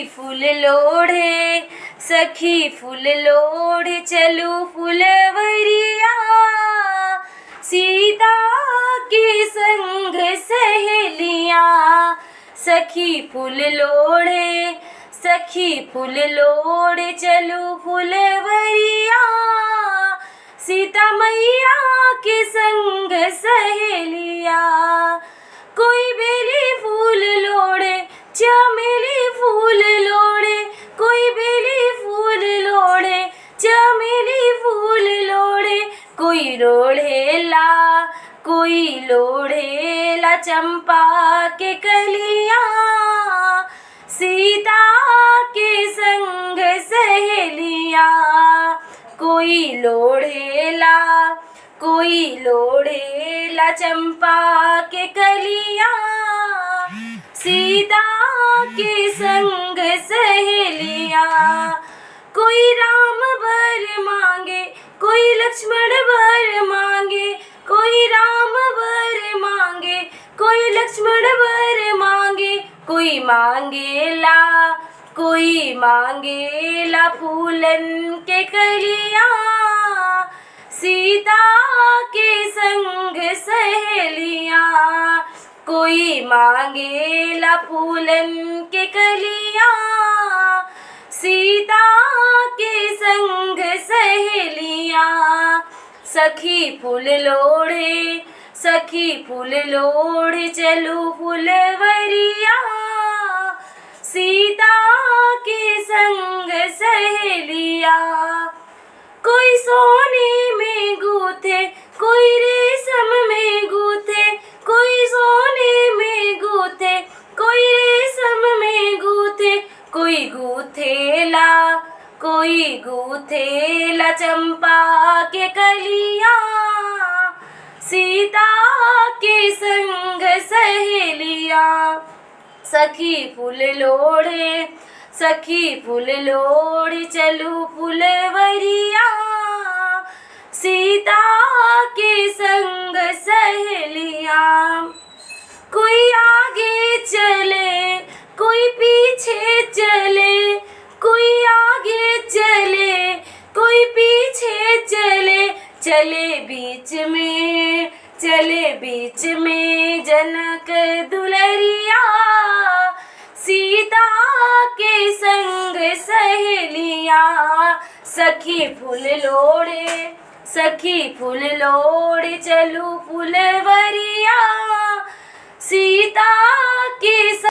फूल लोढ़े, सखी फूल लोढ़े चलू फुलवरिया। सीता के संग सहेलियाँ, सखी फूल लोढ़े, सखी फूल लोढ़े चलू फुलवरिया। सीता मैया के संग सहेलिया। कोई बेली फूल लोढ़े, चमेली फूल लोढ़े, कोई बेली फूल लोढ़े, चमेली फूल लोढ़े। कोई लोढ़ेला, कोई लोढ़ेला चंपा के कलिया। सीता के संग सहेलिया। कोई लोढ़ेला, कोई लोढ़ेला चंपा के कलिया। सीता के संग सहेलिया। कोई राम वर मांगे, कोई लक्ष्मण वर मांगे, कोई राम वर मांगे, कोई लक्ष्मण वर मांगे। कोई मांगेला, कोई मांगेला फूलन के कलिया। सीता के संग सहेलिया। कोई मांगेला फूलन के कलिया। सीता के संग सहेलिया। सखी फूल लोढ़े, सखी फूल लोढ़े चलू फुलवरिया। सीता के संग सहेलिया। कोई सोने में गूथे, कोई रेशम में गूथे, कोई सोने में गूथे, कोई रेशम में गूथे। कोई गूथेला, कोई गूथेला चंपा के कलिया। सीता के संग सहेलिया। सखी फूल लोढ़े, सखी फूल लोढ़े चलू फुलवरिया। सीता के संग सहेलिया। कोई आगे चले, कोई पीछे चले, कोई आगे चले, कोई पीछे चले। चले बीच में, चले बीच में जनक दुलरिया। सीता के संग सहेलिया। सखी फूल लोढ़े, सखी फूल लोढ़े चलू फुलवरिया। सीता के